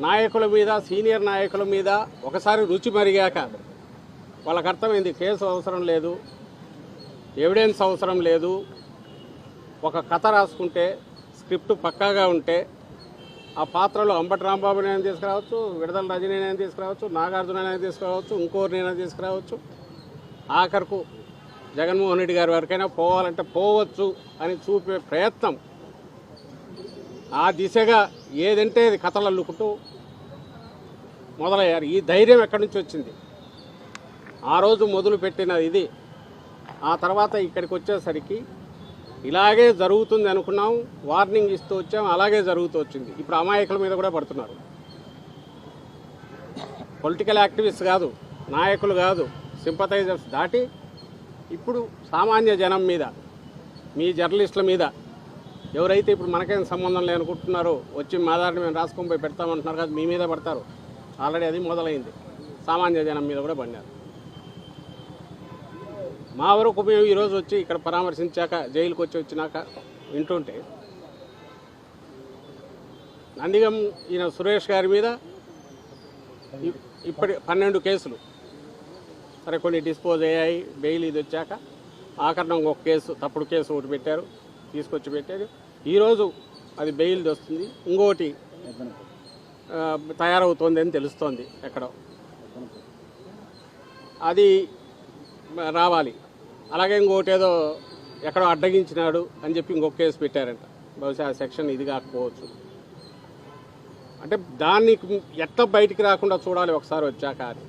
నాయకుల మీద, సీనియర్ నాయకుల మీద ఒకసారి రుచి మరిగాక వాళ్ళకి అర్థమైంది కేసు అవసరం లేదు, ఎవిడెన్స్ అవసరం లేదు, ఒక కథ రాసుకుంటే స్క్రిప్ట్ పక్కాగా ఉంటే ఆ పాత్రలో అంబటి రాంబాబునైనా తీసుకురావచ్చు, విడుదల రజనీనైనా తీసుకురావచ్చు, నాగార్జునైనా తీసుకురావచ్చు, ఇంకోరినైనా తీసుకురావచ్చు, ఆఖరుకు జగన్మోహన్ రెడ్డి గారి వరకైనా పోవాలంటే పోవచ్చు అని చూపే ప్రయత్నం, ఆ దిశగా ఏదంటే అది కథలు అల్లుకుంటూ మొదలయ్యారు. ఈ ధైర్యం ఎక్కడి నుంచి వచ్చింది? ఆ రోజు మొదలుపెట్టిన ఇది ఆ తర్వాత ఇక్కడికి వచ్చేసరికి ఇలాగే జరుగుతుంది అనుకున్నాం, వార్నింగ్ ఇస్తూ వచ్చాం, అలాగే జరుగుతూ వచ్చింది. ఇప్పుడు అమాయకుల మీద కూడా పడుతున్నారు. పొలిటికల్ యాక్టివిస్ట్ కాదు, నాయకులు కాదు, సింపథైజర్స్ దాటి ఇప్పుడు సామాన్య జనం మీద, మీ జర్నలిస్టుల మీద ఎవరైతే ఇప్పుడు మనకేం సంబంధం లేనుకుంటున్నారో వచ్చి మా దారిని మేము రాసుకొని పోయి పెడతామంటున్నారు కదా, మీ మీద పడతారు. ఆల్రెడీ అది మొదలైంది. సామాన్య జనం మీద కూడా పడినారు. మా వరకు మేము ఈరోజు వచ్చి ఇక్కడ పరామర్శించాక, జైలుకి వచ్చినాక వింటుంటే నందిగం ఈయన సురేష్ గారి మీద ఇప్పటి 12 కేసులు, సరే కొన్ని డిస్పోజ్ అయ్యాయి, బెయిల్ ఇది వచ్చాక ఆఖరణ ఒక కేసు, తప్పుడు కేసు ఒకటి పెట్టారు, తీసుకొచ్చి పెట్టారు. ఈరోజు అది బెయిల్ వస్తుంది, ఇంకోటి తయారవుతోంది అని తెలుస్తోంది ఎక్కడో, అది రావాలి. అలాగే ఇంకోటి ఏదో ఎక్కడో అడ్డగించినాడు అని చెప్పి ఇంకొక కేసు పెట్టారంట. బహుశా ఆ సెక్షన్ ఇది కాకపోవచ్చు. అంటే దాన్ని ఎట్లా బయటికి రాకుండా చూడాలి ఒకసారి వచ్చాక అని.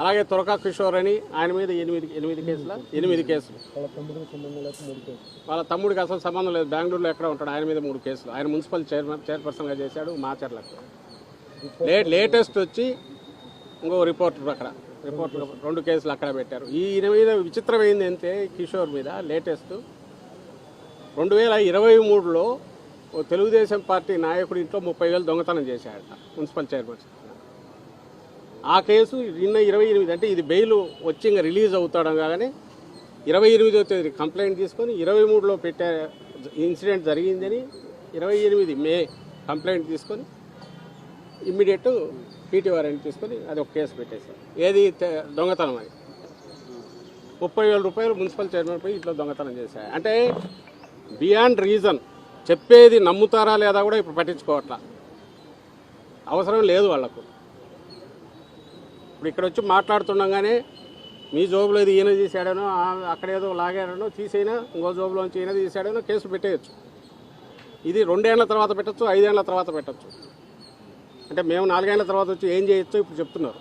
అలాగే తురకా కిషోర్ అని ఆయన మీద 8 కేసులు. వాళ్ళ తమ్ముడికి అసలు సంబంధం లేదు, బెంగళూరులో ఎక్కడ ఉంటాడు, ఆయన మీద 3 కేసులు. ఆయన మున్సిపల్ చైర్పర్సన్గా చేశాడు మాచర్లకు. లేటెస్ట్ వచ్చి ఇంకో రిపోర్టర్ 2 కేసులు అక్కడ పెట్టారు. ఈయన మీద విచిత్రమైంది అంటే కిషోర్ మీద లేటెస్ట్ 2023లో తెలుగుదేశం పార్టీ నాయకుడి ఇంట్లో 30,000 దొంగతనం చేశాడట మున్సిపల్ చైర్పర్సన్. ఆ కేసు నిన్న 28, అంటే ఇది బెయిల్ వచ్చి ఇంకా రిలీజ్ అవుతాడు కాగానే 28వ తేదీ కంప్లైంట్ తీసుకొని 23లో పెట్టే ఇన్సిడెంట్ జరిగిందని 28 మే కంప్లైంట్ తీసుకొని ఇమ్మీడియట్ పీటీ వారెంట్ తీసుకొని అది ఒక కేసు పెట్టేశారు. ఏది దొంగతనం అని 30,000 రూపాయలు మున్సిపల్ చైర్మన్ పోయి ఇట్లా దొంగతనం చేశారు. అంటే బియాండ్ రీజన్, చెప్పేది నమ్ముతారా లేదా కూడా ఇప్పుడు పట్టించుకోవట్లా, అవసరం లేదు వాళ్లకు. ఇప్పుడు ఇక్కడ వచ్చి మాట్లాడుతుండగానే మీ జోబులో ఇది ఈయన తీసాడనో, అక్కడేదో లాగాడనో తీసైనా ఇంకో జోబులోంచి ఈయన తీసాడనో కేసు పెట్టేయచ్చు. ఇది 2 ఏళ్ల తర్వాత పెట్టచ్చు, 5 ఏళ్ల తర్వాత పెట్టచ్చు. అంటే మేము 4 ఏళ్ల తర్వాత వచ్చి ఏం చేయొచ్చో ఇప్పుడు చెప్తున్నారు.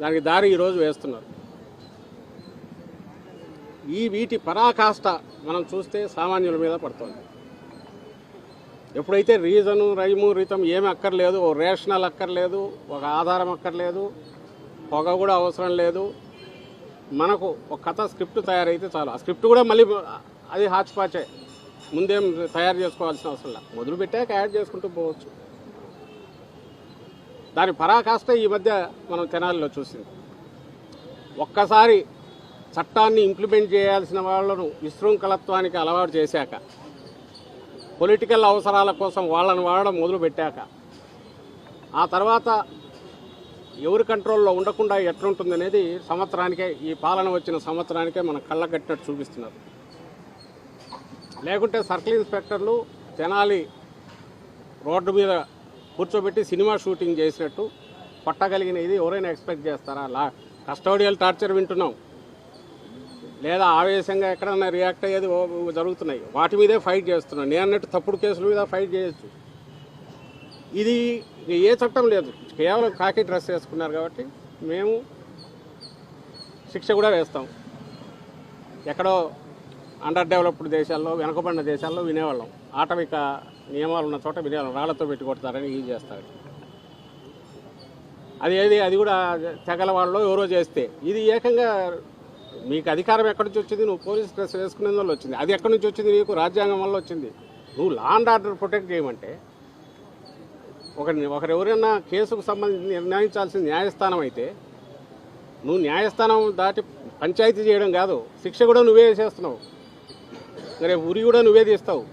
దానికి దారి ఈరోజు వేస్తున్నారు. వీటి పరాకాష్ట మనం చూస్తే సామాన్యుల మీద పడుతుంది. ఎప్పుడైతే రీజను, రైము, రీతం ఏమి అక్కర్లేదు, ఓ రేషనల్ అక్కర్లేదు, ఒక ఆధారం అక్కర్లేదు, పొగ కూడా అవసరం లేదు, మనకు ఒక కథ స్క్రిప్ట్ తయారైతే చాలు. ఆ స్క్రిప్ట్ కూడా మళ్ళీ అది హాచ్పాచే, ముందేం తయారు చేసుకోవాల్సిన అవసరం లేదు, మొదలు పెట్టాక యాడ్ చేసుకుంటూ పోవచ్చు. దాని పరాకాష్ట ఈ మధ్య మనం తెనాలిలో చూసింది. ఒక్కసారి చట్టాన్ని ఇంప్లిమెంట్ చేయాల్సిన వాళ్ళను విశృంఖలత్వానికి అలవాటు చేశాక, పొలిటికల్ అవసరాల కోసం వాళ్ళని వాడడం మొదలుపెట్టాక, ఆ తర్వాత ఎవరి కంట్రోల్లో ఉండకుండా ఎట్లుంటుంది అనేది సంవత్సరానికే, ఈ పాలన వచ్చిన సంవత్సరానికే మన కళ్ళ కట్టినట్టు చూపిస్తున్నారు. లేకుంటే సర్కిల్ ఇన్స్పెక్టర్లు తెనాలి రోడ్డు మీద కూర్చోబెట్టి సినిమా షూటింగ్ చేసినట్టు పట్టగలిగిన ఇది ఎవరైనా ఎక్స్పెక్ట్ చేస్తారా? కస్టోడియల్ టార్చర్ వింటున్నాం, లేదా ఆవేశంగా ఎక్కడన్నా రియాక్ట్ అయ్యేది జరుగుతున్నాయి, వాటి మీదే ఫైట్ చేస్తున్నాం. నేను అన్నట్టు తప్పుడు కేసుల మీద ఫైట్ చేయొచ్చు. ఇది ఏ చట్టం లేదు, కేవలం కాకి డ్రెస్ వేసుకున్నారు కాబట్టి మేము శిక్ష కూడా వేస్తాం. ఎక్కడో అండర్ డెవలప్డ్ దేశాల్లో, వెనకబడిన దేశాల్లో వినేవాళ్ళం, ఆటవిక నియమాలు ఉన్న చోట వినేవాళ్ళం, రాళ్లతో పెట్టి కొడతారని ఇది చేస్తారు. అది కూడా తెగల వాళ్ళు ఎవరో చేస్తే, ఇది ఏకంగా మీకు అధికారం ఎక్కడి నుంచి వచ్చింది? నువ్వు పోలీస్ డ్రెస్ వేసుకునే వల్ల వచ్చింది. అది ఎక్కడి నుంచి వచ్చింది? నీకు రాజ్యాంగం వల్ల వచ్చింది. నువ్వు లా అండ్ ఆర్డర్ ప్రొటెక్ట్ చేయమంటే, ఒకరెవరైనా కేసుకు సంబంధించి నిర్ణయించాల్సిన న్యాయస్థానం అయితే, నువ్వు న్యాయస్థానం దాటి పంచాయతీ చేయడం కాదు, శిక్ష కూడా నువ్వే చేస్తున్నావు, రేపు ఉరి కూడా నువ్వే తీస్తావు.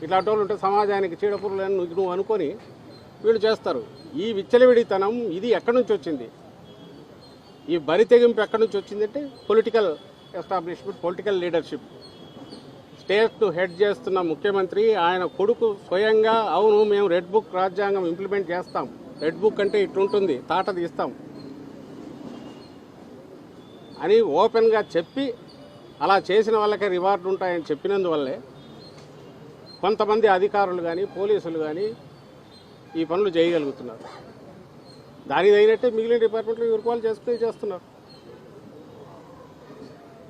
ఇట్లాంటి వాళ్ళు ఉంటే సమాజానికి చీడపురులని నువ్వు అనుకొని వీళ్ళు చేస్తారు. ఈ విచ్చలవిడితనం ఇది ఎక్కడి నుంచి వచ్చింది? ఈ బరి తెగింపు ఎక్కడి నుంచి వచ్చిందంటే పొలిటికల్ ఎస్టాబ్లిష్మెంట్, పొలిటికల్ లీడర్షిప్. స్టేట్ను హెడ్ చేస్తున్న ముఖ్యమంత్రి ఆయన కొడుకు స్వయంగా అవును మేము రెడ్ బుక్ రాజ్యాంగం ఇంప్లిమెంట్ చేస్తాం, రెడ్ బుక్ అంటే ఇట్లుంటుంది, తాట తీస్తాం అని ఓపెన్గా చెప్పి అలా చేసిన వాళ్ళకే రివార్డు ఉంటాయని చెప్పినందువల్లే కొంతమంది అధికారులు కానీ పోలీసులు కానీ ఈ పనులు చేయగలుగుతున్నారు. దానికి తగినట్టే మిగిలిన డిపార్ట్మెంట్లో ఎవరికి వాళ్ళు చేస్తున్నారు.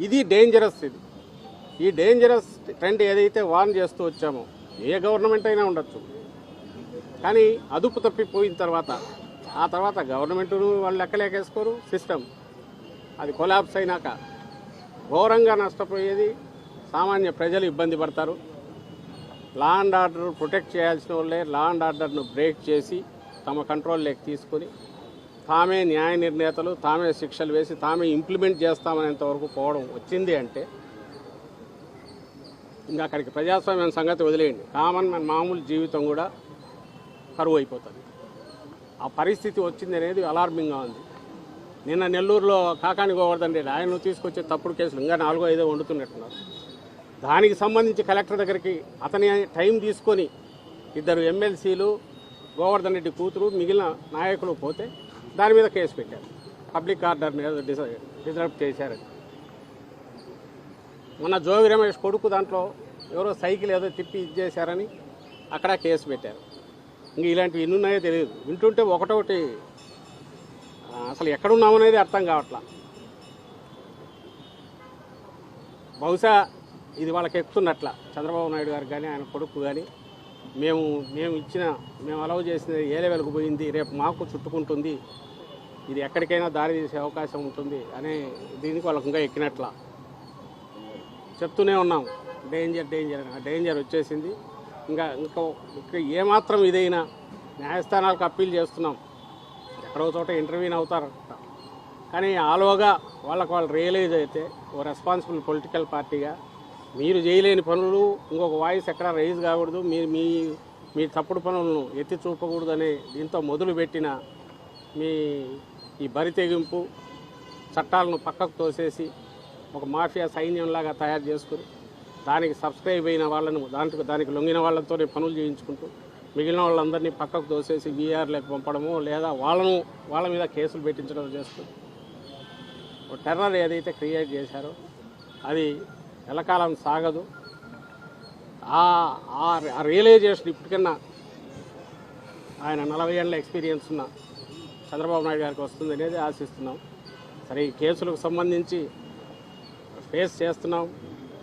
ఇది డేంజరస్. ఈ డేంజరస్ ట్రెండ్ ఏదైతే వార్న్ చేస్తూ వచ్చామో, ఏ గవర్నమెంట్ అయినా ఉండొచ్చు, కానీ అదుపు తప్పిపోయిన తర్వాత ఆ తర్వాత గవర్నమెంట్ను వాళ్ళు లెక్కలేకేసుకోరు, సిస్టమ్ అది కొలాప్స్ అయినాక ఘోరంగా నష్టపోయేది సామాన్య ప్రజలు ఇబ్బంది పడతారు. లా అండ్ ఆర్డర్ ప్రొటెక్ట్ చేయాల్సిన వాళ్ళే లా అండ్ ఆర్డర్ను బ్రేక్ చేసి తమ కంట్రోల్లోకి తీసుకొని తామే న్యాయ నిర్ణేతలు, తామే శిక్షలు వేసి తామే ఇంప్లిమెంట్ చేస్తామనేంత వరకు పోవడం వచ్చింది అంటే ఇంకా అక్కడికి ప్రజాస్వామ్యం సంగతి వదిలేయండి, కామన్ మామూలు జీవితం కూడా కరువు అయిపోతుంది. ఆ పరిస్థితి వచ్చింది అనేది అలార్మింగ్గా ఉంది. నిన్న నెల్లూరులో కాకాని గోవర్ధన్ రెడ్డి ఆయనను తీసుకొచ్చే తప్పుడు కేసులు ఇంకా 4-5 వండుతున్నట్టున్నారు. దానికి సంబంధించి కలెక్టర్ దగ్గరికి అతని టైం తీసుకొని 2 ఎమ్మెల్సీలు, గోవర్ధన్ రెడ్డి కూతురు, మిగిలిన నాయకులు పోతే దాని మీద కేసు పెట్టారు. పబ్లిక్ ఆర్డర్ని డిజర్వ్ చేశారని. మొన్న జోగి రమేష్ కొడుకు దాంట్లో ఎవరో సైకిల్ ఏదో తిప్పి ఇచ్చేశారని అక్కడ కేసు పెట్టారు. ఇంక ఇలాంటివి ఎన్ని ఉన్నాయో తెలియదు. వింటుంటే ఒకటొకటి అసలు ఎక్కడున్నామనేది అర్థం కావట్లా. బహుశా ఇది వాళ్ళకి ఎక్కుతున్నట్ల చంద్రబాబు నాయుడు గారు కానీ ఆయన కొడుకు కానీ మేము అలౌ చేసినది ఏ లెవెల్కి పోయింది, రేపు మాకు చుట్టుకుంటుంది, ఇది ఎక్కడికైనా దారి తీసే అవకాశం ఉంటుంది అనే దీనికి వాళ్ళకి ఇంకా ఎక్కినట్ల చెప్తూనే ఉన్నాం. డేంజర్ వచ్చేసింది. ఇంకా ఏమాత్రం ఇదైనా న్యాయస్థానాలకు అప్పీల్ చేస్తున్నాం, ఎక్కడో చోట ఇంటర్వ్యూని అవుతారు. కానీ ఆలోగా వాళ్ళు రియలైజ్ అయితే ఓ రెస్పాన్సిబుల్ పొలిటికల్ పార్టీగా మీరు చేయలేని పనులు ఇంకొక వాయిస్ ఎక్కడ రైజ్ కాకూడదు, మీ తప్పుడు పనులను ఎత్తి చూపకూడదు అనే దీంతో మొదలుపెట్టిన ఈ బరి తెగింపు చట్టాలను పక్కకు తోసేసి ఒక మాఫియా సైన్యంలాగా తయారు చేసుకుని దానికి సబ్స్క్రైబ్ అయిన వాళ్ళను దానికి లొంగిన వాళ్ళతోనే పనులు చేయించుకుంటూ మిగిలిన వాళ్ళందరినీ పక్కకు తోసేసి వీఆర్లకు పంపడము లేదా వాళ్ళ మీద కేసులు పెట్టించడం చేస్తుంది. టెర్రర్ ఏదైతే క్రియేట్ చేశారో అది ఎల్లకాలం సాగదు. ఆ రియలైజేషన్ ఇప్పటికన్నా ఆయన 40 ఏళ్ళ ఎక్స్పీరియన్స్ ఉన్న చంద్రబాబు నాయుడు గారికి వస్తుంది అనేది ఆశిస్తున్నాం. సరే, ఈ కేసులకు సంబంధించి ఫేస్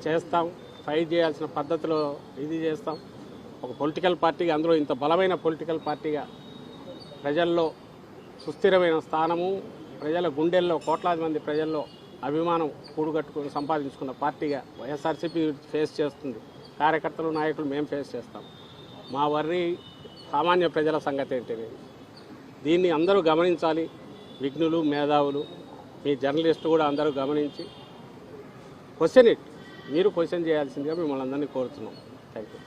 చేస్తాం, ఫైట్ చేయాల్సిన పద్ధతిలో ఇది చేస్తాం. ఒక పొలిటికల్ పార్టీగా, అందులో ఇంత బలమైన పొలిటికల్ పార్టీగా, ప్రజల్లో సుస్థిరమైన స్థానము, ప్రజల గుండెల్లో కోట్లాది మంది ప్రజల్లో అభిమానం కూడుగట్టుకుని సంపాదించుకున్న పార్టీగా వైఎస్ఆర్సీపీ ఫేస్ చేస్తుంది. కార్యకర్తలు, నాయకులు మేము ఫేస్ చేస్తాం. మా వర్రీ సామాన్య ప్రజల సంగతి ఏంటనేది దీన్ని అందరూ గమనించాలి. విఘ్నులు, మేధావులు, మీ జర్నలిస్టు కూడా అందరూ గమనించి మీరు క్వశ్చన్ చేయాల్సిందిగా మిమ్మల్ని అందరినీ కోరుతున్నాం. Thank you.